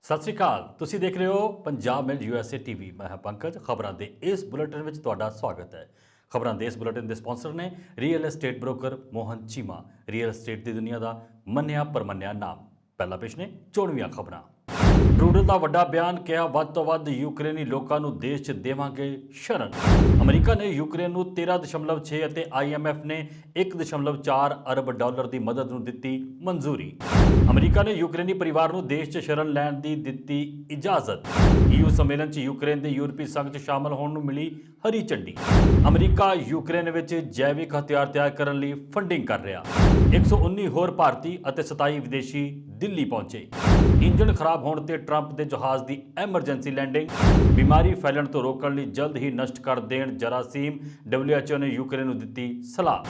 ਸਤਿ ਸ਼੍ਰੀ ਅਕਾਲ। ਤੁਸੀਂ ਦੇਖ ਰਹੇ ਹੋ ਪੰਜਾਬ ਮਿਲ USA ਟੀਵੀ। ਮੈਂ ਹਾਂ ਪੰਕਜ। ਖਬਰਾਂ ਦੇ ਇਸ ਬੁਲੇਟਿਨ ਵਿੱਚ ਤੁਹਾਡਾ ਸਵਾਗਤ ਹੈ। ਖਬਰਾਂ ਦੇ ਇਸ ਬੁਲੇਟਿਨ ਦੇ ਸਪਾਂਸਰ ਨੇ real estate broker Mohan Cheema, real estate ਦੀ ਦੁਨੀਆ ਦਾ ਮੰਨਿਆ ਪਰਮੰਨਿਆ ਨਾਮ। ਪਹਿਲਾ ਪੇਸ਼ ਨੇ ਚੋਣਵੀਆਂ ਖਬਰਾਂ। ਟਰੂਡੋ ਦਾ ਵੱਡਾ ਬਿਆਨ, ਕਿਹਾ ਵੱਧ ਤੋਂ ਵੱਧ ਯੂਕਰੇਨੀ ਲੋਕਾਂ ਨੂੰ ਦੇਸ਼ 'ਚ ਦੇਵਾਂਗੇ ਸ਼ਰਨ। ਅਮਰੀਕਾ ਨੇ ਯੂਕਰੇਨ ਨੂੰ 13.6 ਅਤੇ IMF ਨੇ 1.4 ਅਰਬ ਡਾਲਰ ਦੀ ਮਦਦ ਨੂੰ ਦਿੱਤੀ ਮਨਜ਼ੂਰੀ। ਅਮਰੀਕਾ ਨੇ ਯੂਕਰੇਨੀ ਪਰਿਵਾਰ ਨੂੰ ਦੇਸ਼ 'ਚ ਸ਼ਰਨ ਲੈਣ ਦੀ ਦਿੱਤੀ ਇਜਾਜ਼ਤ। EU ਸੰਮੇਲਨ 'ਚ ਯੂਕਰੇਨ ਦੇ ਯੂਰਪੀ ਸੰਘ 'ਚ ਸ਼ਾਮਲ ਹੋਣ ਨੂੰ ਮਿਲੀ ਹਰੀ ਝੰਡੀ। ਅਮਰੀਕਾ ਯੂਕਰੇਨ ਵਿੱਚ ਜੈਵਿਕ ਹਥਿਆਰ ਤਿਆਰ ਕਰਨ ਲਈ ਫੰਡਿੰਗ ਕਰ ਰਿਹਾ। 119 ਹੋਰ ਭਾਰਤੀ ਅਤੇ 27 ਵਿਦੇਸ਼ੀ ਦਿੱਲੀ ਪਹੁੰਚੇ। ਇੰਜਣ ਖਰਾਬ ਹੋਣ ਤੇ ਟਰੰਪ ਦੇ ਜਹਾਜ਼ ਦੀ ਐਮਰਜੈਂਸੀ ਲੈਂਡਿੰਗ। ਬਿਮਾਰੀ ਫੈਲਣ ਤੋਂ ਰੋਕਣ ਲਈ ਜਲਦ ਹੀ ਨਸ਼ਟ ਕਰ ਦੇਣ ਜਰਾਸੀਮ। WHO ਨੇ ਯੂਕਰੇਨ ਨੂੰ ਦਿੱਤੀ ਸਲਾਹ।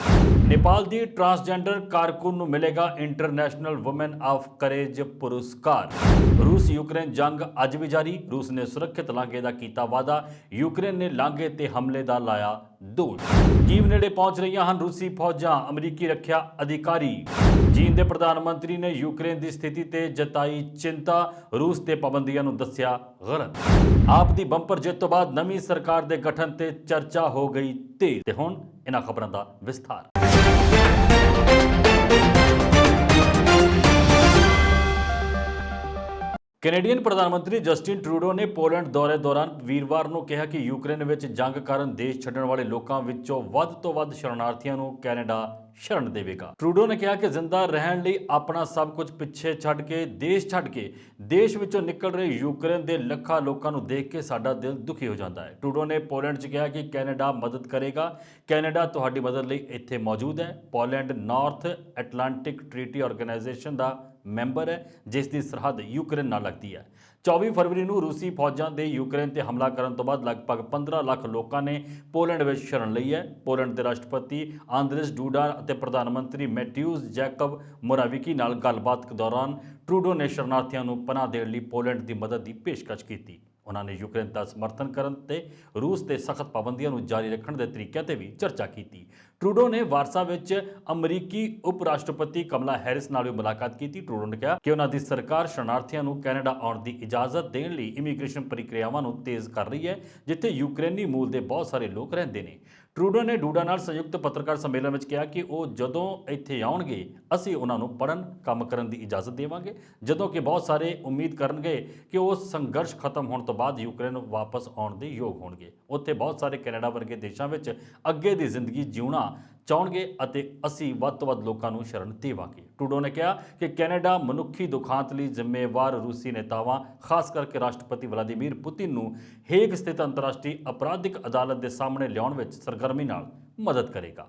ਨੇਪਾਲ ਦੀ ਟਰਾਂਸਜੈਂਡਰ ਕਾਰਕੁਨ ਨੂੰ ਮਿਲੇਗਾ ਇੰਟਰਨੈਸ਼ਨਲ ਵੂਮਨ ਆਫ ਕਰੇਜ ਪੁਰਸਕਾਰ। ਰੂਸ ਯੂਕਰੇਨ ਜੰਗ ਅੱਜ ਵੀ ਜਾਰੀ। ਰੂਸ ਨੇ ਸੁਰੱਖਿਅਤ ਲਾਂਘੇ ਦਾ ਕੀਤਾ ਵਾਅਦਾ। ਯੂਕਰੇਨ ਨੇ ਲਾਂਘੇ ਤੇ ਹਮਲੇ ਦਾ ਲਾਇਆ ਦੋਸ਼। ਕੀਵ ਨੇੜੇ ਪਹੁੰਚ ਰਹੀਆਂ ਹਨ ਰੂਸੀ ਫੌਜਾਂ। ਅਮਰੀਕੀ ਰੱਖਿਆ ਅਧਿਕਾਰੀ। ਚੀਨ ਦੇ ਪ੍ਰਧਾਨ ਮੰਤਰੀ ਨੇ ਯੂਕਰੇਨ ਦੀ ਸਥਿਤੀ ਤੇ ਜਤਾਈ ਚਿੰਤਾ। ਰੂਸ ਤੇ ਪਾਬੰਦੀਆਂ ਨੂੰ ਦੱਸਿਆ ਗਲਤ। ਆਪ ਦੀ ਬੰਪਰ ਜਿੱਤ ਤੋਂ ਬਾਅਦ ਨਵੀਂ ਸਰਕਾਰ ਦੇ ਗਠਨ ਤੇ ਚਰਚਾ ਹੋ ਗਈ ਤੇਜ਼। ਤੇ ਹੁਣ ਇਹਨਾਂ ਖਬਰਾਂ ਦਾ ਵਿਸਥਾਰ। ਕੈਨੇਡੀਅਨ ਪ੍ਰਧਾਨ ਮੰਤਰੀ ਜਸਟਿਨ ਟਰੂਡੋ ਨੇ ਪੋਲੈਂਡ ਦੌਰੇ ਦੌਰਾਨ ਵੀਰਵਾਰ ਨੂੰ ਕਿਹਾ ਕਿ ਯੂਕਰੇਨ ਵਿੱਚ ਜੰਗ ਕਾਰਨ ਦੇਸ਼ ਛੱਡਣ ਵਾਲੇ ਲੋਕਾਂ ਵਿੱਚੋਂ ਵੱਧ ਤੋਂ ਵੱਧ ਸ਼ਰਨਾਰਥੀਆਂ ਨੂੰ ਕੈਨੇਡਾ ਸ਼ਰਨ ਦੇਵੇਗਾ। ਟਰੂਡੋ ਨੇ ਕਿਹਾ ਕਿ ਜ਼ਿੰਦਾ ਰਹਿਣ ਲਈ ਆਪਣਾ ਸਭ ਕੁਝ ਪਿੱਛੇ ਛੱਡ ਕੇ ਦੇਸ਼ ਵਿੱਚੋਂ ਨਿਕਲ ਰਹੇ ਯੂਕਰੇਨ ਦੇ ਲੱਖਾਂ ਲੋਕਾਂ ਨੂੰ ਦੇਖ ਕੇ ਸਾਡਾ ਦਿਲ ਦੁਖੀ ਹੋ ਜਾਂਦਾ ਹੈ। ਟਰੂਡੋ ਨੇ ਪੋਲੈਂਡ 'ਚ ਕਿਹਾ ਕਿ ਕੈਨੇਡਾ ਮਦਦ ਕਰੇਗਾ। ਕੈਨੇਡਾ ਤੁਹਾਡੀ ਮਦਦ ਲਈ ਇੱਥੇ ਮੌਜੂਦ ਹੈ। Poland North Atlantic Treaty Organisation ਦਾ ਮੈਂਬਰ ਹੈ, ਜਿਸ ਦੀ ਸਰਹੱਦ ਯੂਕਰੇਨ ਨਾਲ ਲੱਗਦੀ ਹੈ। 24 ਫਰਵਰੀ ਨੂੰ ਰੂਸੀ ਫੌਜਾਂ ਦੇ ਯੂਕਰੇਨ ਤੇ ਹਮਲਾ ਕਰਨ ਤੋਂ ਬਾਅਦ ਲਗਭਗ 15 ਲੱਖ ਲੋਕਾਂ ਨੇ ਪੋਲੈਂਡ ਵਿੱਚ ਸ਼ਰਨ ਲਈ ਹੈ। ਪੋਲੈਂਡ ਦੇ ਰਾਸ਼ਟਰਪਤੀ ਆਂਦਰੇਸ ਡੂਡਾ ਅਤੇ ਪ੍ਰਧਾਨ ਮੰਤਰੀ ਮੈਟਿਊਸ ਜੈਕਬ ਮੋਰਾਵਿਕੀ ਨਾਲ ਗੱਲਬਾਤ ਦੌਰਾਨ ਟਰੂਡੋ ਨੇ ਸ਼ਰਨਾਰਥੀਆਂ ਨੂੰ ਪਨਾਹ ਦੇਣ ਲਈ ਪੋਲੈਂਡ ਦੀ ਮਦਦ ਦੀ ਪੇਸ਼ਕਸ਼ ਕੀਤੀ। ਉਹਨਾਂ ਨੇ ਯੂਕਰੇਨ ਦਾ ਸਮਰਥਨ ਕਰਨ ਤੇ ਰੂਸ ਤੇ ਸਖਤ ਪਾਬੰਦੀਆਂ ਨੂੰ ਜਾਰੀ ਰੱਖਣ ਦੇ ਤਰੀਕਿਆਂ ਤੇ ਵੀ ਚਰਚਾ ਕੀਤੀ। ਟਰੂਡੋ ਨੇ ਵਾਰਸਾ ਵਿੱਚ ਅਮਰੀਕੀ ਉਪ ਰਾਸ਼ਟਰਪਤੀ ਕਮਲਾ ਹੈਰਿਸ ਨਾਲ ਵੀ ਮੁਲਾਕਾਤ ਕੀਤੀ। ਟਰੂਡੋ ਨੇ ਕਿਹਾ ਕਿ ਉਹਨਾਂ ਦੀ ਸਰਕਾਰ ਸ਼ਰਨਾਰਥੀਆਂ ਨੂੰ ਕੈਨੇਡਾ ਆਉਣ ਦੀ ਇਜਾਜ਼ਤ ਦੇਣ ਲਈ ਇਮੀਗ੍ਰੇਸ਼ਨ ਪ੍ਰਕਿਰਿਆਵਾਂ ਨੂੰ ਤੇਜ਼ ਕਰ ਰਹੀ ਹੈ, ਜਿੱਥੇ ਯੂਕਰੇਨੀ ਮੂਲ ਦੇ ਬਹੁਤ ਸਾਰੇ ਲੋਕ ਰਹਿੰਦੇ ਨੇ। ਟਰੂਡੋ ਨੇ ਡੂਡਾ ਨਾਲ ਸੰਯੁਕਤ ਪੱਤਰਕਾਰ ਸੰਮੇਲਨ ਵਿੱਚ ਕਿਹਾ ਕਿ ਉਹ ਜਦੋਂ ਇੱਥੇ ਆਉਣਗੇ ਅਸੀਂ ਉਹਨਾਂ ਨੂੰ ਪੜ੍ਹਨ, ਕੰਮ ਕਰਨ ਦੀ ਇਜਾਜ਼ਤ ਦੇਵਾਂਗੇ, ਜਦੋਂ ਕਿ ਬਹੁਤ ਸਾਰੇ ਉਮੀਦ ਕਰਨਗੇ ਕਿ ਉਹ ਸੰਘਰਸ਼ ਖਤਮ ਹੋਣ ਤੋਂ ਬਾਅਦ ਯੂਕਰੇਨ ਵਾਪਸ ਆਉਣ ਦੇ ਯੋਗ ਹੋਣਗੇ। ਉੱਥੇ ਬਹੁਤ ਸਾਰੇ ਕੈਨੇਡਾ ਵਰਗੇ ਦੇਸ਼ਾਂ ਵਿੱਚ ਅੱਗੇ ਦੀ ਜ਼ਿੰਦਗੀ ਜਿਉਣਾ ਚਾਹੁਣਗੇ ਅਤੇ ਅਸੀਂ ਵੱਧ ਤੋਂ ਵੱਧ ਲੋਕਾਂ ਨੂੰ ਸ਼ਰਨ ਦੇਵਾਂਗੇ। ਟਰੂਡੋ ਨੇ ਕਿਹਾ ਕਿ ਕੈਨੇਡਾ ਮਨੁੱਖੀ ਦੁਖਾਂਤ ਲਈ ਜ਼ਿੰਮੇਵਾਰ ਰੂਸੀ ਨੇਤਾਵਾਂ, ਖਾਸ ਕਰਕੇ ਰਾਸ਼ਟਰਪਤੀ ਵਲਾਦੀਮੀਰ ਪੁਤਿਨ ਨੂੰ ਹੇਗ ਸਥਿਤ ਅੰਤਰਰਾਸ਼ਟਰੀ ਅਪਰਾਧਿਕ ਅਦਾਲਤ ਦੇ ਸਾਹਮਣੇ ਲਿਆਉਣ ਵਿੱਚ ਸਰਗਰਮੀ ਨਾਲ ਮਦਦ ਕਰੇਗਾ।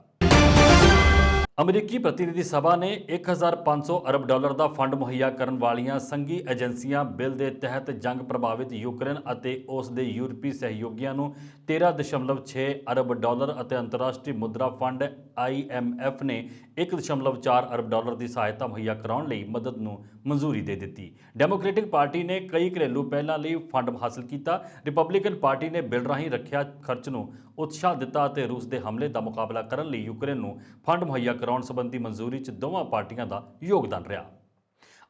ਅਮਰੀਕੀ ਪ੍ਰਤੀਨਿਧੀ ਸਭਾ ਨੇ 1500 ਅਰਬ ਡਾਲਰ ਦਾ ਫੰਡ ਮੁਹੱਈਆ ਕਰਨ ਵਾਲੀਆਂ ਸੰਘੀ ਏਜੰਸੀਆਂ ਬਿੱਲ ਦੇ ਤਹਿਤ ਜੰਗ ਪ੍ਰਭਾਵਿਤ ਯੂਕਰੇਨ ਅਤੇ ਉਸ ਦੇ ਯੂਰਪੀ ਸਹਿਯੋਗੀਆਂ ਨੂੰ 13.6 ਅਰਬ ਡਾਲਰ ਅਤੇ ਅੰਤਰਰਾਸ਼ਟਰੀ ਮੁਦਰਾ ਫੰਡ IMF ਨੇ 1.4 ਅਰਬ ਡਾਲਰ ਦੀ ਸਹਾਇਤਾ ਮੁਹੱਈਆ ਕਰਾਉਣ ਲਈ ਮਦਦ ਨੂੰ ਮਨਜ਼ੂਰੀ ਦੇ ਦਿੱਤੀ। ਡੈਮੋਕ੍ਰੈਟਿਕ ਪਾਰਟੀ ਨੇ ਕਈ ਘਰੇਲੂ ਪਹਿਲਾਂ ਲਈ ਫੰਡ ਹਾਸਲ ਕੀਤਾ। ਰਿਪਬਲਿਕਨ ਪਾਰਟੀ ਨੇ ਬਿੱਲ ਰਾਹੀਂ ਰੱਖਿਆ ਖਰਚ ਨੂੰ ਉਤਸ਼ਾਹ ਦਿੱਤਾ ਅਤੇ ਰੂਸ ਦੇ ਹਮਲੇ ਦਾ ਮੁਕਾਬਲਾ ਕਰਨ ਲਈ ਯੂਕਰੇਨ ਨੂੰ ਫੰਡ ਮੁਹੱਈਆ ਕਰਾਉਣ ਸੰਬੰਧੀ ਮਨਜ਼ੂਰੀ 'ਚ ਦੋਵਾਂ ਪਾਰਟੀਆਂ ਦਾ ਯੋਗਦਾਨ ਰਿਹਾ।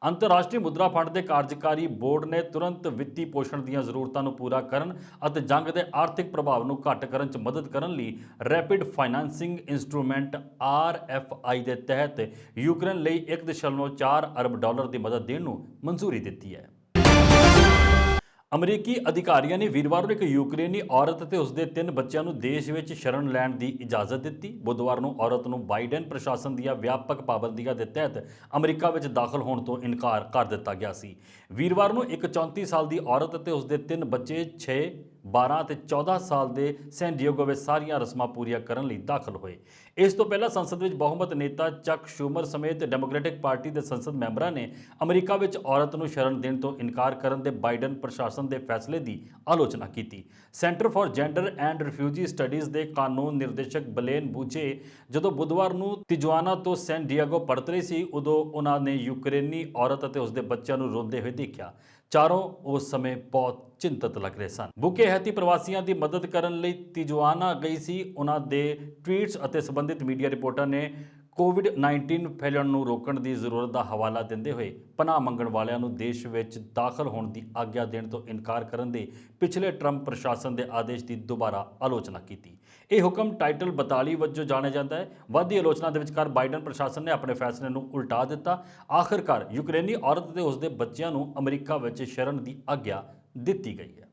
ਅੰਤਰਰਾਸ਼ਟਰੀ ਮੁਦਰਾ ਫੰਡ ਦੇ ਕਾਰਜਕਾਰੀ ਬੋਰਡ ਨੇ ਤੁਰੰਤ ਵਿੱਤੀ ਪੋਸ਼ਣ ਦੀਆਂ ਜ਼ਰੂਰਤਾਂ ਨੂੰ ਪੂਰਾ ਕਰਨ ਅਤੇ ਜੰਗ ਦੇ ਆਰਥਿਕ ਪ੍ਰਭਾਵ ਨੂੰ ਘੱਟ ਕਰਨ 'ਚ ਮਦਦ ਕਰਨ ਲਈ ਰੈਪਿਡ ਫਾਈਨਾਂਸਿੰਗ ਇੰਸਟਰੂਮੈਂਟ RFI ਦੇ ਤਹਿਤ ਯੂਕਰੇਨ ਲਈ 1.4 ਅਰਬ ਡਾਲਰ ਦੀ ਮਦਦ ਦੇਣ ਨੂੰ ਮਨਜ਼ੂਰੀ ਦਿੱਤੀ ਹੈ। ਅਮਰੀਕੀ ਅਧਿਕਾਰੀਆਂ ਨੇ ਵੀਰਵਾਰ ਨੂੰ ਇੱਕ ਯੂਕਰੇਨੀ ਔਰਤ ਅਤੇ ਉਸਦੇ 3 ਬੱਚਿਆਂ ਨੂੰ ਦੇਸ਼ ਵਿੱਚ ਸ਼ਰਨ ਲੈਣ ਦੀ ਇਜਾਜ਼ਤ ਦਿੱਤੀ। ਬੁੱਧਵਾਰ ਨੂੰ ਔਰਤ ਨੂੰ ਬਾਈਡਨ ਪ੍ਰਸ਼ਾਸਨ ਦੀਆਂ ਵਿਆਪਕ ਪਾਬੰਦੀਆਂ ਦੇ ਤਹਿਤ ਅਮਰੀਕਾ ਵਿੱਚ ਦਾਖਲ ਹੋਣ ਤੋਂ ਇਨਕਾਰ ਕਰ ਦਿੱਤਾ ਗਿਆ ਸੀ। ਵੀਰਵਾਰ ਨੂੰ ਇੱਕ 34 ਸਾਲ ਦੀ ਔਰਤ ਅਤੇ ਉਸਦੇ 3 ਬੱਚੇ 6, 12 ਅਤੇ 14 ਸਾਲ ਦੇ ਸੈਨ ਡਿਏਗੋ ਵਿੱਚ ਸਾਰੀਆਂ ਰਸਮਾਂ ਪੂਰੀਆਂ ਕਰਨ ਲਈ ਦਾਖਲ ਹੋਏ। ਇਸ ਤੋਂ ਪਹਿਲਾਂ ਸੰਸਦ ਵਿੱਚ ਬਹੁਮਤ ਨੇਤਾ ਚੱਕ ਸ਼ੂਮਰ ਸਮੇਤ ਡੈਮੋਕ੍ਰੈਟਿਕ ਪਾਰਟੀ ਦੇ ਸੰਸਦ ਮੈਂਬਰਾਂ ਨੇ ਅਮਰੀਕਾ ਵਿੱਚ ਔਰਤ ਨੂੰ ਸ਼ਰਨ ਦੇਣ ਤੋਂ ਇਨਕਾਰ ਕਰਨ ਦੇ ਬਾਈਡਨ ਪ੍ਰਸ਼ਾਸਨ ਦੇ ਫੈਸਲੇ ਦੀ ਆਲੋਚਨਾ ਕੀਤੀ। Centre for gender and refugee studies ਦੇ ਕਾਨੂੰਨ ਨਿਰਦੇਸ਼ਕ ਬਲੇਨ ਬੂਚੇ ਜਦੋਂ ਬੁੱਧਵਾਰ ਨੂੰ ਤਿਜੁਆਨਾ ਤੋਂ ਸੈਨ ਡਿਏਗੋ ਪਰਤ ਰਹੇ ਸੀ, ਉਦੋਂ ਉਹਨਾਂ ਨੇ ਯੂਕਰੇਨੀ ਔਰਤ ਅਤੇ ਉਸਦੇ ਬੱਚਿਆਂ ਨੂੰ ਰੋਂਦੇ ਹੋਏ ਦੇਖਿਆ। ਚਾਰੋਂ ਉਸ ਸਮੇਂ ਬਹੁਤ ਚਿੰਤਤ ਲੱਗ ਰਹੇ ਸਨ। ਬੁਕੇ ਹੈਤੀ ਪ੍ਰਵਾਸੀਆਂ ਦੀ ਮਦਦ ਕਰਨ ਲਈ ਤਿਜੁਆਨਾ ਗਈ ਸੀ। ਉਹਨਾਂ ਦੇ ਟਵੀਟਸ ਅਤੇ ਸੰਬੰਧਿਤ ਮੀਡੀਆ ਰਿਪੋਰਟਾਂ ਨੇ ਕੋਵਿਡ-19 ਫੈਲਣ ਨੂੰ ਰੋਕਣ ਦੀ ਜ਼ਰੂਰਤ ਦਾ ਹਵਾਲਾ ਦਿੰਦੇ ਹੋਏ ਪਨਾਹ ਮੰਗਣ ਵਾਲਿਆਂ ਨੂੰ ਦੇਸ਼ ਵਿੱਚ ਦਾਖਲ ਹੋਣ ਦੀ ਆਗਿਆ ਦੇਣ ਤੋਂ ਇਨਕਾਰ ਕਰਨ ਦੇ ਪਿਛਲੇ ਟਰੰਪ ਪ੍ਰਸ਼ਾਸਨ ਦੇ ਆਦੇਸ਼ ਦੀ ਦੁਬਾਰਾ ਆਲੋਚਨਾ ਕੀਤੀ। ਇਹ ਹੁਕਮ ਟਾਈਟਲ 42 ਵਜੋਂ ਜਾਣਿਆ ਜਾਂਦਾ ਹੈ। ਵੱਧਦੀ ਆਲੋਚਨਾ ਦੇ ਵਿਚਕਾਰ ਬਾਈਡਨ ਪ੍ਰਸ਼ਾਸਨ ਨੇ ਆਪਣੇ ਫੈਸਲੇ ਨੂੰ ਉਲਟਾ ਦਿੱਤਾ। ਆਖਿਰਕਾਰ ਯੂਕਰੇਨੀ ਔਰਤ ਤੇ ਉਸਦੇ ਬੱਚਿਆਂ ਨੂੰ ਅਮਰੀਕਾ ਵਿੱਚ ਸ਼ਰਨ ਦੀ ਆਗਿਆ ਦਿੱਤੀ ਗਈ ਹੈ।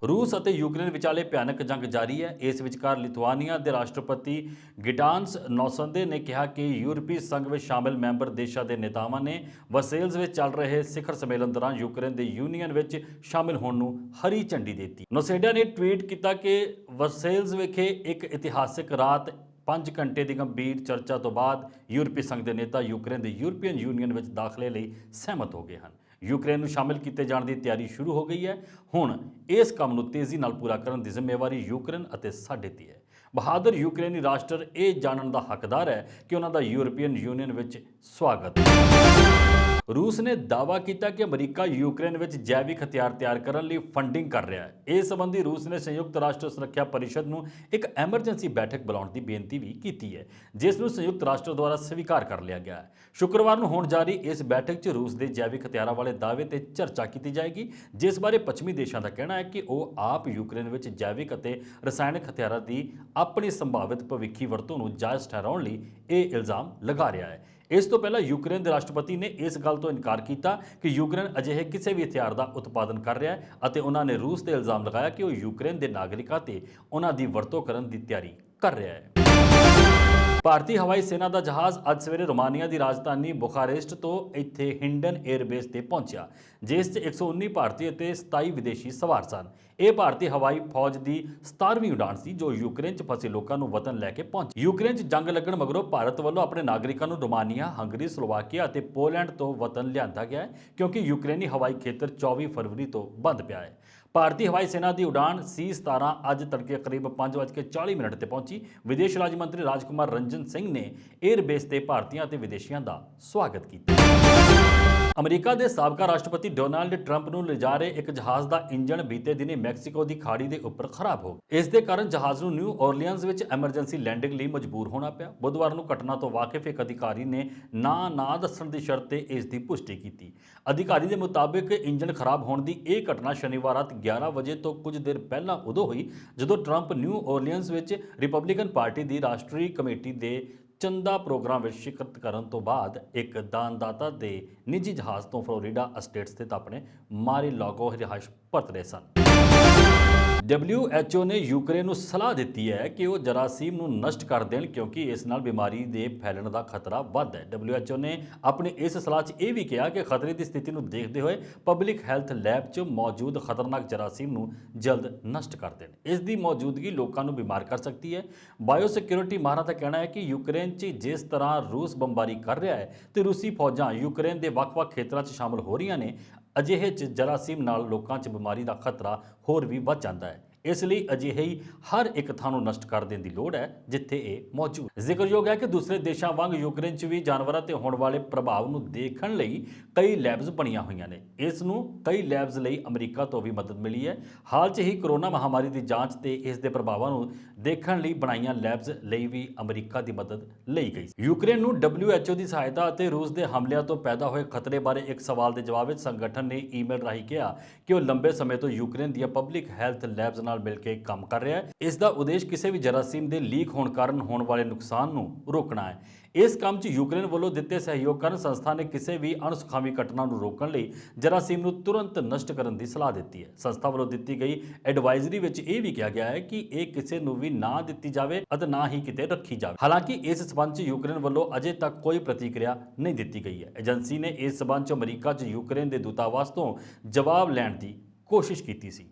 रूस ਅਤੇ ਯੂਕਰੇਨ ਵਿਚਾਲੇ ਭਿਆਨਕ ਜੰਗ ਜਾਰੀ ਹੈ। ਇਸ ਵਿਚਕਾਰ ਲਿਥੁਆਨੀਆ ਦੇ ਰਾਸ਼ਟਰਪਤੀ ਗਿਟਾਨਸ ਨੌਸੰਦੇ ਨੇ ਕਿਹਾ ਕਿ ਯੂਰਪੀ ਸੰਘ ਵਿੱਚ ਸ਼ਾਮਿਲ ਮੈਂਬਰ ਦੇਸ਼ਾਂ ਦੇ ਨੇਤਾਵਾਂ ਨੇ ਵਰਸੇਲਜ਼ ਵਿੱਚ ਚੱਲ ਰਹੇ ਸਿਖਰ ਸੰਮੇਲਨ ਦੌਰਾਨ ਯੂਕਰੇਨ ਦੇ ਯੂਨੀਅਨ ਵਿੱਚ ਸ਼ਾਮਿਲ ਹੋਣ ਨੂੰ ਹਰੀ ਝੰਡੀ ਦੇ ਦਿੱਤੀ। ਨੌਸੇਡਾ ਨੇ ਟਵੀਟ ਕੀਤਾ ਕਿ ਵਰਸੇਲਜ਼ ਵਿਖੇ ਇੱਕ ਇਤਿਹਾਸਕ ਰਾਤ 5 ਘੰਟੇ ਦੀ ਗੰਭੀਰ ਚਰਚਾ ਤੋਂ ਬਾਅਦ ਯੂਰਪੀ ਸੰਘ ਦੇ ਨੇਤਾ ਯੂਕਰੇਨ ਦੇ ਯੂਰਪੀਅਨ ਯੂਨੀਅਨ ਵਿੱਚ ਦਾਖਲੇ ਲਈ ਸਹਿਮਤ ਹੋ ਗਏ ਹਨ। ਯੂਕਰੇਨ ਨੂੰ ਸ਼ਾਮਿਲ ਕੀਤੇ ਜਾਣ ਦੀ ਤਿਆਰੀ ਸ਼ੁਰੂ ਹੋ ਗਈ ਹੈ। ਹੁਣ ਇਸ ਕੰਮ ਨੂੰ ਤੇਜ਼ੀ ਨਾਲ ਪੂਰਾ ਕਰਨ ਦੀ ਜ਼ਿੰਮੇਵਾਰੀ ਯੂਕਰੇਨ ਅਤੇ ਸਾਡੇ 'ਤੇ ਹੈ। ਬਹਾਦਰ ਯੂਕਰੇਨੀ ਰਾਸ਼ਟਰ ਇਹ ਜਾਣਨ ਦਾ ਹੱਕਦਾਰ ਹੈ ਕਿ ਉਹਨਾਂ ਦਾ ਯੂਰਪੀਅਨ ਯੂਨੀਅਨ ਵਿੱਚ ਸਵਾਗਤ ਹੈ। रूस ने दावा किया कि अमरीका यूक्रेन में जैविक हथियार तैयार करने लिए फंडिंग कर रहा है। इस संबंधी रूस ने संयुक्त राष्ट्र सुरक्षा परिषद में एक एमरजेंसी बैठक बुलाने की बेनती भी की है, जिसनों संयुक्त राष्ट्र द्वारा स्वीकार कर लिया गया है। शुक्रवार को होने जारी इस बैठक च रूस के जैविक हथियारों वाले दावे पर चर्चा की जाएगी, जिस बारे पश्चिमी देशों का कहना है कि वह आप यूक्रेन में जैविक और रसायनिक हथियारों की अपनी संभावित भविखी वरतों को जायज़ ठहराने लिए यह इल्ज़ाम लगा रहा है। इस तो पहला यूक्रेन के राष्ट्रपति ने इस गल तो इनकार किया कि यूक्रेन अजिहे किसी भी हथियार का उत्पादन कर रहा है और उन्होंने रूस से इल्ज़ाम लगाया कि वह यूक्रेन के नागरिकों से उन्होंने वरतों करने की तैयारी कर रहा है। ਭਾਰਤੀ ਹਵਾਈ ਸੈਨਾ ਦਾ ਜਹਾਜ਼ ਅੱਜ ਸਵੇਰੇ ਰੋਮਾਨੀਆ ਦੀ ਰਾਜਧਾਨੀ ਬੁਖਾਰੇਸਟ ਤੋਂ ਇੱਥੇ ਹਿੰਡਨ 에ਅਰਬੇਸ ਤੇ ਪਹੁੰਚਿਆ, ਜਿਸ 'ਚ 119 ਭਾਰਤੀ ਅਤੇ 27 ਵਿਦੇਸ਼ੀ ਸਵਾਰ ਸਨ। ਇਹ ਭਾਰਤੀ ਹਵਾਈ ਫੌਜ ਦੀ 17ਵੀਂ ਉਡਾਣ ਸੀ ਜੋ ਯੂਕਰੇਨ 'ਚ ਫਸੇ ਲੋਕਾਂ ਨੂੰ ਵਤਨ ਲੈ ਕੇ ਪਹੁੰਚੀ। ਯੂਕਰੇਨ 'ਚ ਜੰਗ ਲੱਗਣ ਮਗਰੋਂ ਭਾਰਤ ਵੱਲੋਂ ਆਪਣੇ ਨਾਗਰਿਕਾਂ ਨੂੰ ਰੋਮਾਨੀਆ, ਹੰਗਰੀ, ਸਲੋਵਾਕੀਆ ਅਤੇ ਪੋਲੈਂਡ ਤੋਂ ਵਤਨ ਲਿਆਂਦਾ ਗਿਆ ਹੈ, ਕਿਉਂਕਿ ਯੂਕਰੇਨੀ ਹਵਾਈ ਖੇਤਰ 24 ਫਰਵਰੀ ਤੋਂ ਬੰਦ ਪਿਆ ਹੈ। ਭਾਰਤੀ ਹਵਾਈ ਸੈਨਾ ਦੀ ਉਡਾਣ C-17 ਅੱਜ ਤੜਕੇ ਕਰੀਬ 5:40 ਤੇ ਪਹੁੰਚੀ। ਵਿਦੇਸ਼ ਰਾਜ ਮੰਤਰੀ ਰਾਜਕੁਮਾਰ ਰੰਜਨ ਸਿੰਘ ਨੇ 에ਅਰਬੇਸ ਤੇ ਭਾਰਤੀਆਂ ਅਤੇ ਵਿਦੇਸ਼ੀਆਂ ਦਾ ਸਵਾਗਤ ਕੀਤਾ। ਅਮਰੀਕਾ ਦੇ ਸਾਬਕਾ ਰਾਸ਼ਟਰਪਤੀ ਡੋਨਾਲਡ ਟਰੰਪ ਨੂੰ ਲਿਜਾ ਰਹੇ ਇੱਕ ਜਹਾਜ਼ ਦਾ ਇੰਜਣ ਬੀਤੇ ਦਿਨੀ ਮੈਕਸੀਕੋ ਦੀ ਖਾੜੀ ਦੇ ਉੱਪਰ ਖਰਾਬ ਹੋ ਗਿਆ। ਇਸ ਦੇ ਕਾਰਨ ਜਹਾਜ਼ ਨੂੰ ਨਿਊ ਓਰਲੀਅਨਜ਼ ਵਿੱਚ ਐਮਰਜੈਂਸੀ ਲੈਂਡਿੰਗ ਲਈ ਮਜਬੂਰ ਹੋਣਾ ਪਿਆ। ਬੁੱਧਵਾਰ ਨੂੰ ਘਟਨਾ ਤੋਂ ਵਾਕਿਫ ਇੱਕ ਅਧਿਕਾਰੀ ਨੇ ਨਾ ਦੱਸਣ ਦੀ ਸ਼ਰਤ ਤੇ ਇਸ ਦੀ ਪੁਸ਼ਟੀ ਕੀਤੀ। ਅਧਿਕਾਰੀ ਦੇ ਮੁਤਾਬਿਕ ਇੰਜਣ ਖਰਾਬ ਹੋਣ ਦੀ ਇਹ ਘਟਨਾ ਸ਼ਨੀਵਾਰ ਰਾਤ 11 ਵਜੇ ਤੋਂ ਕੁਝ ਦੇਰ ਪਹਿਲਾਂ ਉਦੋਂ ਹੋਈ ਜਦੋਂ ਟਰੰਪ ਨਿਊ ਓਰਲੀਅਨਜ਼ ਵਿੱਚ ਰਿਪਬਲਿਕਨ ਪਾਰਟੀ ਦੀ ਰਾਸ਼ਟਰੀ ਕਮੇਟੀ ਦੇ ਚੰਦਾ ਪ੍ਰੋਗਰਾਮ ਵਿੱਚ ਸ਼ਿਰਕਤ ਕਰਨ ਤੋਂ ਬਾਅਦ ਇੱਕ ਦਾਨਦਾਤਾ ਦੇ ਨਿੱਜੀ ਜਹਾਜ਼ ਤੋਂ ਫਲੋਰੀਡਾ ਸਟੇਟ ਸਥਿਤ ਆਪਣੇ ਮਾਰੀ-ਲਾਗੋ ਰਿਹਾਇਸ਼ ਪਰਤ ਰਹੇ ਸਨ। WHO ਨੇ ਯੂਕਰੇਨ ਨੂੰ ਸਲਾਹ ਦਿੱਤੀ ਹੈ ਕਿ ਉਹ ਜਰਾਸੀਮ ਨੂੰ ਨਸ਼ਟ ਕਰ ਦੇਣ, ਕਿਉਂਕਿ ਇਸ ਨਾਲ ਬਿਮਾਰੀ ਦੇ ਫੈਲਣ ਦਾ ਖਤਰਾ ਵੱਧ ਹੈ। WHO ਨੇ ਆਪਣੀ ਇਸ ਸਲਾਹ 'ਚ ਇਹ ਵੀ ਕਿਹਾ ਕਿ ਖਤਰੇ ਦੀ ਸਥਿਤੀ ਨੂੰ ਦੇਖਦੇ ਹੋਏ ਪਬਲਿਕ ਹੈਲਥ ਲੈਬ 'ਚ ਮੌਜੂਦ ਖਤਰਨਾਕ ਜਰਾਸੀਮ ਨੂੰ ਜਲਦ ਨਸ਼ਟ ਕਰ ਦੇਣ। ਇਸ ਦੀ ਮੌਜੂਦਗੀ ਲੋਕਾਂ ਨੂੰ ਬਿਮਾਰ ਕਰ ਸਕਦੀ ਹੈ। ਬਾਇਓ ਸਿਕਿਉਰਿਟੀ ਮਾਹਰਾਂ ਦਾ ਕਹਿਣਾ ਹੈ ਕਿ ਯੂਕਰੇਨ 'ਚ ਜਿਸ ਤਰ੍ਹਾਂ ਰੂਸ ਬੰਬਾਰੀ ਕਰ ਰਿਹਾ ਹੈ ਤੇ ਰੂਸੀ ਫੌਜਾਂ ਯੂਕਰੇਨ ਦੇ ਵੱਖ-ਵੱਖ ਖੇਤਰਾਂ 'ਚ ਸ਼ਾਮਲ ਹੋ ਰਹੀਆਂ ਨੇ, ਅਜਿਹੇ 'ਚ ਜਰਾਸੀਮ ਨਾਲ ਲੋਕਾਂ 'ਚ ਬਿਮਾਰੀ ਦਾ ਖਤਰਾ ਹੋਰ ਵੀ ਵੱਧ ਜਾਂਦਾ ਹੈ। ਇਸ ਲਈ ਅਜਿਹੇ ਹੀ ਹਰ ਇੱਕ ਥਾਂ ਨੂੰ ਨਸ਼ਟ ਕਰ ਦੇਣ ਦੀ ਲੋੜ ਹੈ ਜਿੱਥੇ ਇਹ ਮੌਜੂਦ। ਜ਼ਿਕਰਯੋਗ ਹੈ ਕਿ ਦੂਸਰੇ ਦੇਸ਼ਾਂ ਵਾਂਗ ਯੂਕਰੇਨ 'ਚ ਵੀ ਜਾਨਵਰਾਂ ਤੇ ਹੋਣ ਵਾਲੇ ਪ੍ਰਭਾਵ ਨੂੰ ਦੇਖਣ ਲਈ ਕਈ ਲੈਬਸ ਬਣੀਆਂ ਹੋਈਆਂ ਨੇ। ਇਸ ਨੂੰ ਕਈ ਲੈਬਸ ਲਈ ਅਮਰੀਕਾ ਤੋਂ ਵੀ ਮਦਦ ਮਿਲੀ ਹੈ। ਹਾਲ 'ਚ ਹੀ ਕਰੋਨਾ ਮਹਾਮਾਰੀ ਦੀ ਜਾਂਚ ਤੇ ਇਸ ਦੇ ਪ੍ਰਭਾਵਾਂ ਨੂੰ ਦੇਖਣ ਲਈ ਬਣਾਈਆਂ ਲੈਬਸ ਲਈ ਵੀ ਅਮਰੀਕਾ ਦੀ ਮਦਦ ਲਈ ਗਈ। ਯੂਕਰੇਨ ਨੂੰ WHO ਦੀ ਸਹਾਇਤਾ ਅਤੇ ਰੂਸ ਦੇ ਹਮਲਿਆਂ ਤੋਂ ਪੈਦਾ ਹੋਏ ਖਤਰੇ ਬਾਰੇ ਇੱਕ ਸਵਾਲ ਦੇ ਜਵਾਬ ਵਿੱਚ ਸੰਗਠਨ ਨੇ ਈਮੇਲ ਰਾਹੀਂ ਕਿਹਾ ਕਿ ਉਹ ਲੰਬੇ ਸਮੇਂ ਤੋਂ ਯੂਕਰੇਨ ਦੀਆਂ ਪਬਲਿਕ ਹੈਲਥ ਲੈਬਸ ਨਾਲ ਮਿਲ ਕੇ ਕੰਮ ਕਰ ਰਿਹਾ ਹੈ। ਇਸ ਦਾ ਉਦੇਸ਼ ਕਿਸੇ ਵੀ ਜਰਾਸੀਮ ਦੇ ਲੀਕ ਹੋਣ ਕਾਰਨ ਹੋਣ ਵਾਲੇ ਨੁਕਸਾਨ ਨੂੰ ਰੋਕਣਾ ਹੈ। ਇਸ ਕੰਮ 'ਚ ਯੂਕਰੇਨ ਵੱਲੋਂ ਦਿੱਤੇ ਸਹਿਯੋਗ ਕਾਰਨ ਸੰਸਥਾ ਨੇ ਕਿਸੇ ਵੀ ਅਣਸੁਖਾਵੀ ਘਟਨਾ ਨੂੰ ਰੋਕਣ ਲਈ ਜਰਾਸੀਮ ਨੂੰ ਤੁਰੰਤ ਨਸ਼ਟ ਕਰਨ ਦੀ ਸਲਾਹ ਦਿੱਤੀ ਹੈ। ਸੰਸਥਾ ਵੱਲੋਂ ਦਿੱਤੀ ਗਈ ਐਡਵਾਈਜ਼ਰੀ ਵਿੱਚ ਇਹ ਵੀ ਕਿਹਾ ਗਿਆ ਹੈ ਕਿ ਇਹ ਕਿਸੇ ਨੂੰ ਵੀ ਨਾ ਦਿੱਤੀ ਜਾਵੇ ਅਤੇ ਨਾ ਹੀ ਕਿਤੇ ਰੱਖੀ ਜਾਵੇ। ਹਾਲਾਂਕਿ ਇਸ ਸਬੰਧ 'ਚ ਯੂਕਰੇਨ ਵੱਲੋਂ ਅਜੇ ਤੱਕ ਕੋਈ ਪ੍ਰਤੀਕਿਰਿਆ ਨਹੀਂ ਦਿੱਤੀ ਗਈ ਹੈ। ਏਜੰਸੀ ਨੇ ਇਸ ਸਬੰਧ 'ਚ ਅਮਰੀਕਾ 'ਚ ਯੂਕਰੇਨ ਦੇ ਦੂਤਾਵਾਸ ਤੋਂ ਜਵਾਬ ਲੈਣ ਦੀ ਕੋਸ਼ਿਸ਼ ਕੀਤੀ ਸੀ।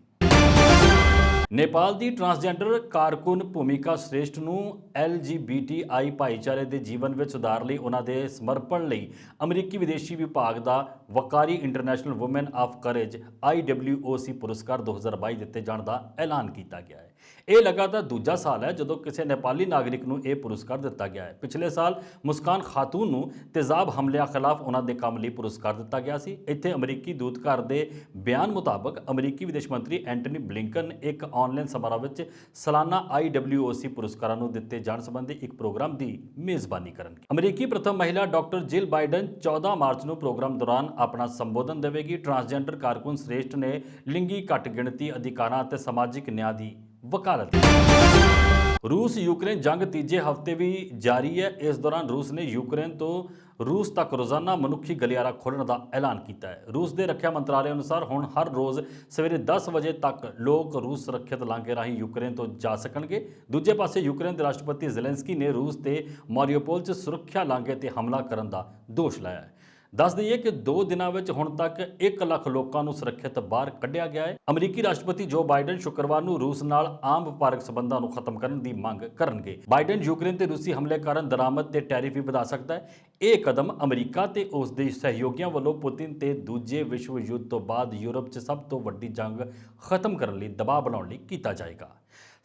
नेपाल की ट्रांसजेंडर कारकुन भूमिका श्रेष्ठ ਨੂੰ LGBTI ਭਾਈਚਾਰੇ ਦੇ ਜੀਵਨ ਵਿੱਚ ਸੁਧਾਰ ਲਈ ਉਹਨਾਂ ਦੇ ਸਮਰਪਣ ਲਈ ਅਮਰੀਕੀ ਵਿਦੇਸ਼ੀ ਵਿਭਾਗ ਦਾ ਵਕਾਰੀ International woman of courage IWOC ਪੁਰਸਕਾਰ 2022 ਦਿੱਤੇ ਜਾਣ ਦਾ ਐਲਾਨ ਕੀਤਾ ਗਿਆ ਹੈ। ਇਹ ਲਗਾਤਾਰ ਦੂਜਾ ਸਾਲ ਹੈ ਜਦੋਂ ਕਿਸੇ ਨੇਪਾਲੀ ਨਾਗਰਿਕ ਨੂੰ ਇਹ ਪੁਰਸਕਾਰ ਦਿੱਤਾ ਗਿਆ ਹੈ। ਪਿਛਲੇ ਸਾਲ ਮੁਸਕਾਨ ਖਾਤੂਨ ਨੂੰ ਤੇਜ਼ਾਬ ਹਮਲਿਆਂ ਖਿਲਾਫ ਉਹਨਾਂ ਦੇ ਕੰਮ ਲਈ ਪੁਰਸਕਾਰ ਦਿੱਤਾ ਗਿਆ ਸੀ। ਇੱਥੇ ਅਮਰੀਕੀ ਦੂਤਘਰ ਦੇ ਬਿਆਨ ਮੁਤਾਬਕ ਅਮਰੀਕੀ ਵਿਦੇਸ਼ ਮੰਤਰੀ ਐਂਟਨੀ ਬਲਿੰਕਨ ਇੱਕ ਆਨਲਾਈਨ ਸਮਾਰੋਹ ਵਿੱਚ ਸਾਲਾਨਾ IWOC ਪੁਰਸਕਾਰਾਂ ਨੂੰ ਦਿੱਤੇ ਜਾਣ ਸੰਬੰਧੀ ਇੱਕ ਪ੍ਰੋਗਰਾਮ ਦੀ ਮੇਜ਼ਬਾਨੀ ਕਰਨਗੇ। ਅਮਰੀਕੀ ਪ੍ਰਥਮ ਮਹਿਲਾ ਡਾਕਟਰ ਜਿਲ ਬਾਈਡਨ 14 ਮਾਰਚ ਨੂੰ ਪ੍ਰੋਗਰਾਮ ਦੌਰਾਨ ਆਪਣਾ ਸੰਬੋਧਨ ਦੇਵੇਗੀ। ਟਰਾਂਸਜੈਂਡਰ ਕਾਰਕੁਨ ਸ੍ਰੇਸ਼ਠ ਨੇ ਲਿੰਗੀ ਘੱਟ ਗਿਣਤੀ ਅਧਿਕਾਰਾਂ ਅਤੇ ਸਮਾਜਿਕ ਨਿਆਂ ਦੀ ਵਕਾਲਤ ਕੀਤੀ। ਰੂਸ ਯੂਕਰੇਨ ਜੰਗ ਤੀਜੇ ਹਫ਼ਤੇ ਵੀ ਜਾਰੀ ਹੈ। ਇਸ ਦੌਰਾਨ ਰੂਸ ਨੇ ਯੂਕਰੇਨ ਤੋਂ ਰੂਸ ਤੱਕ ਰੋਜ਼ਾਨਾ ਮਨੁੱਖੀ ਗਲਿਆਰਾ ਖੋਲ੍ਹਣ ਦਾ ਐਲਾਨ ਕੀਤਾ ਹੈ। ਰੂਸ ਦੇ ਰੱਖਿਆ ਮੰਤਰਾਲੇ ਅਨੁਸਾਰ ਹੁਣ ਹਰ ਰੋਜ਼ ਸਵੇਰੇ 10 ਵਜੇ ਤੱਕ ਲੋਕ ਰੂਸ ਸੁਰੱਖਿਅਤ ਲਾਂਘੇ ਰਾਹੀਂ ਯੂਕਰੇਨ ਤੋਂ ਜਾ ਸਕਣਗੇ। ਦੂਜੇ ਪਾਸੇ ਯੂਕਰੇਨ ਦੇ ਰਾਸ਼ਟਰਪਤੀ ਜ਼ੈਲੈਂਸਕੀ ਨੇ ਰੂਸ ਤੇ ਮਾਰੀਉਪੋਲ 'ਚ ਸੁਰੱਖਿਆ ਲਾਂਘੇ ਤੇ ਹਮਲਾ ਕਰਨ ਦਾ ਦੋਸ਼ ਲਾਇਆ ਹੈ। ਦੱਸ ਦਈਏ ਕਿ 2 ਦਿਨਾਂ ਵਿੱਚ ਹੁਣ ਤੱਕ 1 ਲੱਖ ਲੋਕਾਂ ਨੂੰ ਸੁਰੱਖਿਅਤ ਬਾਹਰ ਕੱਢਿਆ ਗਿਆ ਹੈ। ਅਮਰੀਕੀ ਰਾਸ਼ਟਰਪਤੀ ਜੋ ਬਾਈਡਨ ਸ਼ੁੱਕਰਵਾਰ ਨੂੰ ਰੂਸ ਨਾਲ ਆਮ ਵਪਾਰਕ ਸਬੰਧਾਂ ਨੂੰ ਖਤਮ ਕਰਨ ਦੀ ਮੰਗ ਕਰਨਗੇ। ਬਾਈਡਨ ਯੂਕਰੇਨ ਤੇ ਰੂਸੀ ਹਮਲੇ ਕਾਰਨ ਦਰਾਮਦ ਤੇ ਟੈਰਿਫ ਵੀ ਵਧਾ ਸਕਦਾ ਹੈ। ਇਹ ਕਦਮ ਅਮਰੀਕਾ ਤੇ ਉਸ ਦੇ ਸਹਿਯੋਗੀਆਂ ਵੱਲੋਂ ਪੁਤਿਨ ਤੇ ਦੂਜੇ ਵਿਸ਼ਵ ਯੁੱਧ ਤੋਂ ਬਾਅਦ ਯੂਰਪ 'ਚ ਸਭ ਤੋਂ ਵੱਡੀ ਜੰਗ ਖਤਮ ਕਰਨ ਲਈ ਦਬਾਅ ਬਣਾਉਣ ਲਈ ਕੀਤਾ ਜਾਏਗਾ।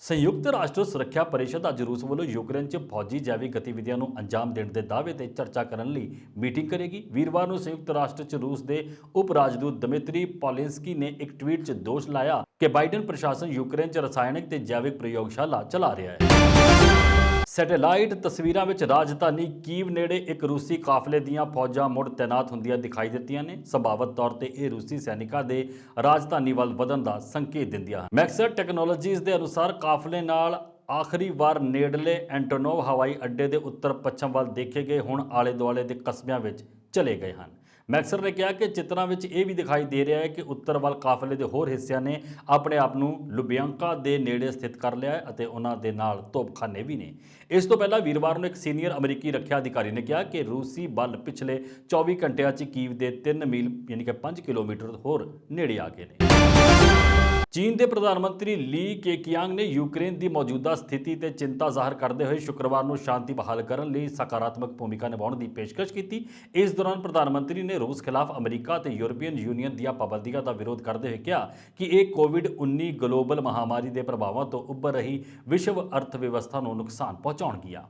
ਸੰਯੁਕਤ ਰਾਸ਼ਟਰ ਸੁਰੱਖਿਆ ਪਰਿਸ਼ਦ ਅੱਜ ਰੂਸ ਵੱਲੋਂ ਯੂਕਰੇਨ 'ਚ ਫੌਜੀ ਜੈਵਿਕ ਗਤੀਵਿਧੀਆਂ ਨੂੰ ਅੰਜਾਮ ਦੇਣ ਦੇ ਦਾਅਵੇ ਤੇ ਚਰਚਾ ਕਰਨ ਲਈ ਮੀਟਿੰਗ ਕਰੇਗੀ। ਵੀਰਵਾਰ ਨੂੰ ਸੰਯੁਕਤ ਰਾਸ਼ਟਰ 'ਚ ਰੂਸ ਦੇ ਉਪ ਰਾਜਦੂਤ ਦਮਿਤਰੀ ਪੋਲਿੰਸਕੀ ਨੇ ਇੱਕ ਟਵੀਟ 'ਚ ਦੋਸ਼ ਲਾਇਆ ਕਿ ਬਾਈਡਨ ਪ੍ਰਸ਼ਾਸਨ ਯੂਕਰੇਨ 'ਚ ਰਸਾਇਣਕ ਤੇ ਜੈਵਿਕ ਪ੍ਰਯੋਗਸ਼ਾਲਾ ਚਲਾ ਰਿਹਾ ਹੈ। ਸੈਟੇਲਾਈਟ ਤਸਵੀਰਾਂ ਵਿੱਚ ਰਾਜਧਾਨੀ ਕੀਵ ਨੇੜੇ ਇੱਕ ਰੂਸੀ ਕਾਫਲੇ ਦੀਆਂ ਫੌਜਾਂ ਮੁੜ ਤੈਨਾਤ ਹੁੰਦੀਆਂ ਦਿਖਾਈ ਦਿੱਤੀਆਂ ਨੇ। ਸੰਭਾਵਤ ਤੌਰ ਤੇ ਇਹ ਰੂਸੀ ਸੈਨਿਕਾਂ ਦੇ ਰਾਜਧਾਨੀ ਵੱਲ ਵਧਣ ਦਾ ਸੰਕੇਤ ਦਿੰਦੀਆਂ ਹਨ। ਮੈਕਸਰ ਟੈਕਨੋਲੋਜੀਜ਼ ਦੇ ਅਨੁਸਾਰ ਕਾਫਲੇ ਨਾਲ ਆਖਰੀ ਵਾਰ ਨੇੜਲੇ ਐਂਟੋਨੋਵ ਹਵਾਈ ਅੱਡੇ ਦੇ ਉੱਤਰ ਪੱਛਮ ਵੱਲ ਦੇਖੇ ਗਏ ਹੁਣ ਆਲੇ ਦੁਆਲੇ ਦੇ ਕਸਬਿਆਂ ਵਿੱਚ ਚਲੇ ਗਏ ਹਨ। ਮੈਕਸਰ ਨੇ ਕਿਹਾ ਕਿ ਚਿੱਤਰਾਂ ਵਿੱਚ ਇਹ ਵੀ ਦਿਖਾਈ ਦੇ ਰਿਹਾ ਹੈ ਕਿ ਉੱਤਰ ਵੱਲ ਕਾਫਲੇ ਦੇ ਹੋਰ ਹਿੱਸਿਆਂ ਨੇ ਆਪਣੇ ਆਪ ਨੂੰ ਲੁਬਿਆਂਕਾ ਦੇ ਨੇੜੇ ਸਥਿਤ ਕਰ ਲਿਆ ਹੈ ਅਤੇ ਉਹਨਾਂ ਦੇ ਨਾਲ ਤੋਪਖਾਨੇ ਵੀ ਨੇ। ਇਸ ਤੋਂ ਪਹਿਲਾਂ ਵੀਰਵਾਰ ਨੂੰ ਇੱਕ ਸੀਨੀਅਰ ਅਮਰੀਕੀ ਰੱਖਿਆ ਅਧਿਕਾਰੀ ਨੇ ਕਿਹਾ ਕਿ ਰੂਸੀ ਬਲ ਪਿਛਲੇ 24 ਘੰਟਿਆਂ 'ਚ ਕੀਵ ਦੇ 3 ਮੀਲ ਯਾਨੀ ਕਿ 5 ਕਿਲੋਮੀਟਰ ਹੋਰ ਨੇੜੇ ਆ ਗਏ ਨੇ। ਚੀਨ ਦੇ ਪ੍ਰਧਾਨ ਮੰਤਰੀ ਲੀ ਕੇਕਿਆਂਗ ਨੇ ਯੂਕਰੇਨ ਦੀ ਮੌਜੂਦਾ ਸਥਿਤੀ ਤੇ ਚਿੰਤਾ ਜ਼ਾਹਰ ਕਰਦੇ ਹੋਏ ਸ਼ੁੱਕਰਵਾਰ ਨੂੰ ਸ਼ਾਂਤੀ ਬਹਾਲ ਕਰਨ ਲਈ ਸਕਾਰਾਤਮਕ ਭੂਮਿਕਾ ਨਿਭਾਉਣ ਦੀ ਪੇਸ਼ਕਸ਼ ਕੀਤੀ। ਇਸ ਦੌਰਾਨ ਪ੍ਰਧਾਨ ਮੰਤਰੀ ਨੇ ਰੂਸ ਖਿਲਾਫ ਅਮਰੀਕਾ ਤੇ ਯੂਰਪੀਅਨ ਯੂਨੀਅਨ ਦੀਆਂ ਪਾਬੰਦੀਆਂ ਦਾ ਵਿਰੋਧ ਕਰਦੇ ਹੋਏ ਕਿਹਾ ਕਿ ਇਹ ਕੋਵਿਡ-19 ਗਲੋਬਲ ਮਹਾਮਾਰੀ ਦੇ ਪ੍ਰਭਾਵਾਂ ਤੋਂ ਉੱਭਰ ਰਹੀ ਵਿਸ਼ਵ ਅਰਥ ਵਿਵਸਥਾ ਨੂੰ ਨੁਕਸਾਨ ਪਹੁੰਚਾਉਣਗੀਆਂ।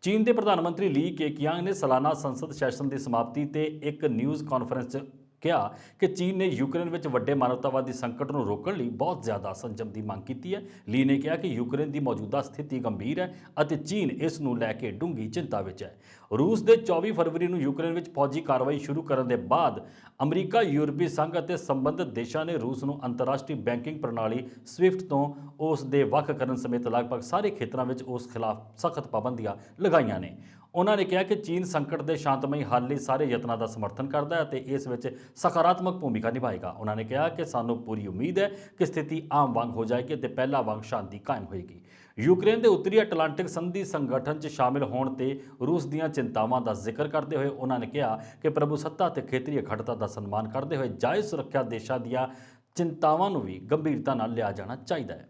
ਚੀਨ ਦੇ ਪ੍ਰਧਾਨ ਮੰਤਰੀ ਲੀ ਕੇਕਿਆਂਗ ਨੇ ਸਾਲਾਨਾ ਸੰਸਦ ਸੈਸ਼ਨ ਦੀ ਸਮਾਪਤੀ ਤੇ ਇੱਕ ਨਿਊਜ਼ ਕਾਨਫਰੰਸ 'ਚ ਕਿਹਾ ਕਿ ਚੀਨ ਨੇ ਯੂਕਰੇਨ ਵਿੱਚ ਵੱਡੇ ਮਾਨਵਤਾਵਾਦੀ ਸੰਕਟ ਨੂੰ ਰੋਕਣ ਲਈ ਬਹੁਤ ਜ਼ਿਆਦਾ ਸੰਜਮ ਦੀ ਮੰਗ ਕੀਤੀ ਹੈ। ਲੀ ਨੇ ਕਿਹਾ ਕਿ ਯੂਕਰੇਨ ਦੀ ਮੌਜੂਦਾ ਸਥਿਤੀ ਗੰਭੀਰ ਹੈ ਅਤੇ ਚੀਨ ਇਸ ਨੂੰ ਲੈ ਕੇ ਡੂੰਘੀ ਚਿੰਤਾ ਵਿੱਚ ਹੈ। ਰੂਸ ਦੇ 24 ਫਰਵਰੀ ਨੂੰ ਯੂਕਰੇਨ ਵਿੱਚ ਫੌਜੀ ਕਾਰਵਾਈ ਸ਼ੁਰੂ ਕਰਨ ਦੇ ਬਾਅਦ ਅਮਰੀਕਾ, ਯੂਰਪੀ ਸੰਘ ਅਤੇ ਸੰਬੰਧਿਤ ਦੇਸ਼ਾਂ ਨੇ ਰੂਸ ਨੂੰ ਅੰਤਰਰਾਸ਼ਟਰੀ ਬੈਂਕਿੰਗ ਪ੍ਰਣਾਲੀ ਸਵਿਫਟ ਤੋਂ ਉਸ ਦੇ ਵੱਖ ਕਰਨ ਸਮੇਤ ਲਗਭਗ ਸਾਰੇ ਖੇਤਰਾਂ ਵਿੱਚ ਉਸ ਖਿਲਾਫ ਸਖਤ ਪਾਬੰਦੀਆਂ ਲਗਾਈਆਂ ਨੇ। ਉਹਨਾਂ ਨੇ ਕਿਹਾ ਕਿ ਚੀਨ ਸੰਕਟ ਦੇ ਸ਼ਾਂਤਮਈ ਹੱਲ ਲਈ ਸਾਰੇ ਯਤਨਾਂ ਦਾ ਸਮਰਥਨ ਕਰਦਾ ਹੈ ਅਤੇ ਇਸ ਵਿੱਚ ਸਕਾਰਾਤਮਕ ਭੂਮਿਕਾ ਨਿਭਾਏਗਾ। ਉਹਨਾਂ ਨੇ ਕਿਹਾ ਕਿ ਸਾਨੂੰ ਪੂਰੀ ਉਮੀਦ ਹੈ ਕਿ ਸਥਿਤੀ ਆਮ ਵਾਂਗ ਹੋ ਜਾਏਗੀ ਅਤੇ ਪਹਿਲਾਂ ਵਾਂਗ ਸ਼ਾਂਤੀ ਕਾਇਮ ਹੋਏਗੀ। ਯੂਕਰੇਨ ਦੇ ਉੱਤਰੀ ਅਟਲਾਂਟਿਕ ਸੰਧੀ ਸੰਗਠਨ 'ਚ ਸ਼ਾਮਿਲ ਹੋਣ ਤੇ ਰੂਸ ਦੀਆਂ ਚਿੰਤਾਵਾਂ ਦਾ ਜ਼ਿਕਰ ਕਰਦੇ ਹੋਏ ਉਹਨਾਂ ਨੇ ਕਿਹਾ ਕਿ ਪ੍ਰਭੂਸੱਤਾ ਅਤੇ ਖੇਤਰੀ ਅਖੰਡਤਾ ਦਾ ਸਨਮਾਨ ਕਰਦੇ ਹੋਏ ਜਾਇਜ਼ ਸੁਰੱਖਿਆ ਦੇਸ਼ਾਂ ਦੀਆਂ ਚਿੰਤਾਵਾਂ ਨੂੰ ਵੀ ਗੰਭੀਰਤਾ ਨਾਲ ਲਿਆ ਜਾਣਾ ਚਾਹੀਦਾ ਹੈ।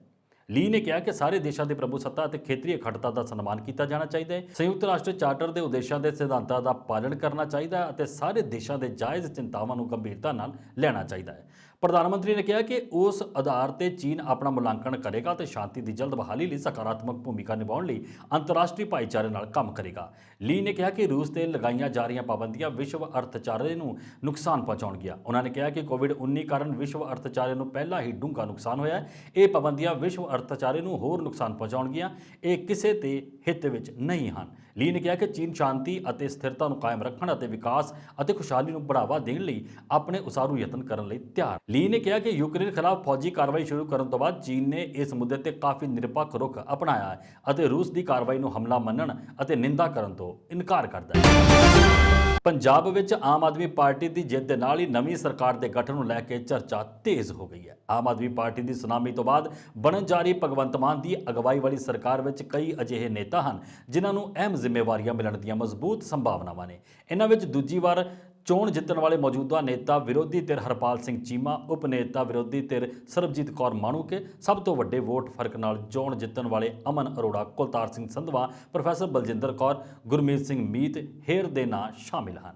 ਲੀ ਨੇ ਕਿਹਾ ਕਿ ਸਾਰੇ ਦੇਸ਼ਾਂ ਦੇ ਪ੍ਰਭੂਸੱਤਾ ਅਤੇ ਖੇਤਰੀ ਅਖੰਡਤਾ ਦਾ ਸਨਮਾਨ ਕੀਤਾ ਜਾਣਾ ਚਾਹੀਦਾ ਹੈ। ਸੰਯੁਕਤ ਰਾਸ਼ਟਰ ਚਾਰਟਰ ਦੇ ਉਦੇਸ਼ਾਂ ਦੇ ਸਿਧਾਂਤਾਂ ਦਾ ਪਾਲਣ ਕਰਨਾ ਚਾਹੀਦਾ ਹੈ ਅਤੇ ਸਾਰੇ ਦੇਸ਼ਾਂ ਦੇ ਜਾਇਜ਼ ਚਿੰਤਾਵਾਂ ਨੂੰ ਗੰਭੀਰਤਾ ਨਾਲ ਲੈਣਾ ਚਾਹੀਦਾ ਹੈ। ਪ੍ਰਧਾਨ ਮੰਤਰੀ ਨੇ ਕਿਹਾ ਕਿ ਉਸ ਆਧਾਰ ਤੇ ਚੀਨ ਆਪਣਾ ਮੁਲਾਂਕਣ ਕਰੇਗਾ ਅਤੇ ਸ਼ਾਂਤੀ ਦੀ ਜਲਦ ਬਹਾਲੀ ਲਈ ਸਕਾਰਾਤਮਕ ਭੂਮਿਕਾ ਨਿਭਾਉਣ ਲਈ ਅੰਤਰਰਾਸ਼ਟਰੀ ਭਾਈਚਾਰੇ ਨਾਲ ਕੰਮ ਕਰੇਗਾ। ਲੀ ਨੇ ਕਿਹਾ ਕਿ ਰੂਸ ਤੇ ਲਗਾਈਆਂ ਜਾ ਰਹੀਆਂ ਪਾਬੰਦੀਆਂ ਵਿਸ਼ਵ ਅਰਥਚਾਰੇ ਨੂੰ ਨੁਕਸਾਨ ਪਹੁੰਚਾਉਣਗੀਆਂ। ਉਹਨਾਂ ਨੇ ਕਿਹਾ ਕਿ ਕੋਵਿਡ-19 ਕਾਰਨ ਵਿਸ਼ਵ ਅਰਥਚਾਰੇ ਨੂੰ ਪਹਿਲਾਂ ਹੀ ਡੂੰਘਾ ਨੁਕਸਾਨ ਹੋਇਆ ਹੈ। ਇਹ ਪਾਬੰਦੀਆਂ ਵਿਸ਼ਵ ਅਰਥਚਾਰੇ ਨੂੰ ਹੋਰ ਨੁਕਸਾਨ ਪਹੁੰਚਾਉਣਗੀਆਂ। ਇਹ ਕਿਸੇ ਦੇ ਹਿੱਤ ਵਿੱਚ ਨਹੀਂ ਹਨ। ਲੀ ਨੇ ਕਿਹਾ ਕਿ ਚੀਨ ਸ਼ਾਂਤੀ ਅਤੇ ਸਥਿਰਤਾ ਨੂੰ ਕਾਇਮ ਰੱਖਣ ਅਤੇ ਵਿਕਾਸ ਅਤੇ ਖੁਸ਼ਹਾਲੀ ਨੂੰ ਬੜਾਵਾ ਦੇਣ ਲਈ ਆਪਣੇ ਉਸਾਰੂ ਯਤਨ ਕਰਨ ਲਈ ਤਿਆਰ। ਲੀ ਨੇ ਕਿਹਾ ਕਿ ਯੂਕਰੇਨ ਖਿਲਾਫ ਫੌਜੀ ਕਾਰਵਾਈ ਸ਼ੁਰੂ ਕਰਨ ਤੋਂ ਬਾਅਦ ਚੀਨ ਨੇ ਇਸ ਮੁੱਦੇ ਤੇ ਕਾਫੀ ਨਿਰਪੱਖ ਰੁਖ ਅਪਣਾਇਆ ਹੈ ਅਤੇ ਰੂਸ ਦੀ ਕਾਰਵਾਈ ਨੂੰ ਹਮਲਾ ਮੰਨਣ ਅਤੇ ਨਿੰਦਾ ਕਰਨ ਤੋਂ ਇਨਕਾਰ ਕਰਦਾ ਹੈ। ਪੰਜਾਬ ਵਿੱਚ ਆਮ ਆਦਮੀ ਪਾਰਟੀ ਦੀ ਜਿੱਤ ਦੇ ਨਾਲ ਹੀ ਨਵੀਂ ਸਰਕਾਰ ਦੇ ਗਠਨ ਨੂੰ ਲੈ ਕੇ ਚਰਚਾ ਤੇਜ਼ ਹੋ ਗਈ ਹੈ। ਆਮ ਆਦਮੀ ਪਾਰਟੀ ਦੀ ਸੁਨਾਮੀ ਤੋਂ ਬਾਅਦ ਬਣਨ ਜਾ ਰਹੀ ਭਗਵੰਤ ਮਾਨ ਦੀ ਅਗਵਾਈ ਵਾਲੀ ਸਰਕਾਰ ਵਿੱਚ ਕਈ ਅਜਿਹੇ ਨੇਤਾ ਹਨ ਜਿਨ੍ਹਾਂ ਨੂੰ ਅਹਿਮ ਜ਼ਿੰਮੇਵਾਰੀਆਂ ਮਿਲਣ ਦੀਆਂ ਮਜ਼ਬੂਤ ਸੰਭਾਵਨਾਵਾਂ ਨੇ। ਇਹਨਾਂ ਵਿੱਚ ਦੂਜੀ ਵਾਰ ਚੋਣ ਜਿੱਤਣ ਵਾਲੇ ਮੌਜੂਦਾ ਨੇਤਾ ਵਿਰੋਧੀ ਧਿਰ ਹਰਪਾਲ ਸਿੰਘ ਚੀਮਾ, ਉਪ ਨੇਤਾ ਵਿਰੋਧੀ ਧਿਰ ਸਰਬਜੀਤ ਕੌਰ ਮਾਣੂਕੇ, ਸਭ ਤੋਂ ਵੱਡੇ ਵੋਟ ਫਰਕ ਨਾਲ ਚੋਣ ਜਿੱਤਣ ਵਾਲੇ ਅਮਨ ਅਰੋੜਾ, ਕੁਲਤਾਰ ਸਿੰਘ ਸੰਧਵਾ, ਪ੍ਰੋਫੈਸਰ ਬਲਜਿੰਦਰ ਕੌਰ, ਗੁਰਮੀਤ ਸਿੰਘ ਮੀਤ ਹੇਰ ਦੇ ਨਾਂ ਸ਼ਾਮਿਲ ਹਨ।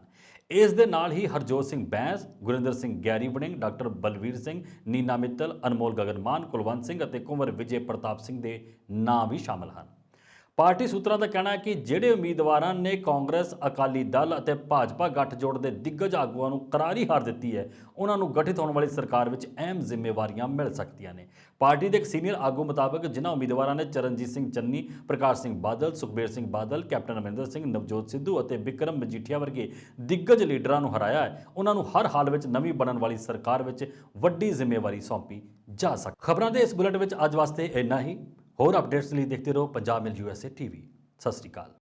ਇਸ ਦੇ ਨਾਲ ਹੀ ਹਰਜੋਤ ਸਿੰਘ ਬੈਂਸ, ਗੁਰਿੰਦਰ ਸਿੰਘ ਗੈਰੀ ਵੜਿੰਗ, ਡਾਕਟਰ ਬਲਵੀਰ ਸਿੰਘ, ਨੀਨਾ ਮਿੱਤਲ, ਅਨਮੋਲ ਗਗਨ ਮਾਨ, ਕੁਲਵੰਤ ਸਿੰਘ ਅਤੇ ਕੁੰਵਰ ਵਿਜੇ ਪ੍ਰਤਾਪ ਸਿੰਘ ਦੇ ਨਾਂ ਵੀ ਸ਼ਾਮਲ ਹਨ। ਪਾਰਟੀ ਸੂਤਰਾਂ ਦਾ ਕਹਿਣਾ ਹੈ ਕਿ ਜਿਹੜੇ ਉਮੀਦਵਾਰਾਂ ਨੇ ਕਾਂਗਰਸ, ਅਕਾਲੀ ਦਲ ਅਤੇ ਭਾਜਪਾ ਗੱਠਜੋੜ ਦੇ ਦਿੱਗਜ ਆਗੂਆਂ ਨੂੰ ਕਰਾਰੀ ਹਾਰ ਦਿੱਤੀ ਹੈ, ਉਹਨਾਂ ਨੂੰ ਗਠਿਤ ਹੋਣ ਵਾਲੀ ਸਰਕਾਰ ਵਿੱਚ ਅਹਿਮ ਜ਼ਿੰਮੇਵਾਰੀਆਂ ਮਿਲ ਸਕਦੀਆਂ ਨੇ। ਪਾਰਟੀ ਦੇ ਇੱਕ ਸੀਨੀਅਰ ਆਗੂ ਮੁਤਾਬਕ ਜਿਨ੍ਹਾਂ ਉਮੀਦਵਾਰਾਂ ਨੇ ਚਰਨਜੀਤ ਸਿੰਘ ਚੰਨੀ, ਪ੍ਰਕਾਸ਼ ਸਿੰਘ ਬਾਦਲ, ਸੁਖਬੀਰ ਸਿੰਘ ਬਾਦਲ, ਕੈਪਟਨ ਅਮਰਿੰਦਰ ਸਿੰਘ, ਨਵਜੋਤ ਸਿੱਧੂ ਅਤੇ ਵਿਕਰਮ ਮਜੀਠੀਆ ਵਰਗੇ ਦਿੱਗਜ ਲੀਡਰਾਂ ਨੂੰ ਹਰਾਇਆ ਹੈ, ਉਹਨਾਂ ਨੂੰ ਹਰ ਹਾਲ ਵਿੱਚ ਨਵੀਂ ਬਣਨ ਵਾਲੀ ਸਰਕਾਰ ਵਿੱਚ ਵੱਡੀ ਜ਼ਿੰਮੇਵਾਰੀ ਸੌਂਪੀ ਜਾ ਸਕਦੀ। ਖਬਰਾਂ ਦੇ ਇਸ ਬੁਲੇਟਿਨ ਵਿੱਚ ਅੱਜ ਵਾਸਤੇ ਇੰਨਾ ਹੀ। ਹੋਰ ਅਪਡੇਟਸ ਲਈ ਦੇਖਦੇ ਰਹੋ ਪੰਜਾਬ ਮਿਲ USA TV। ਸਤਿ ਸ਼੍ਰੀ ਅਕਾਲ।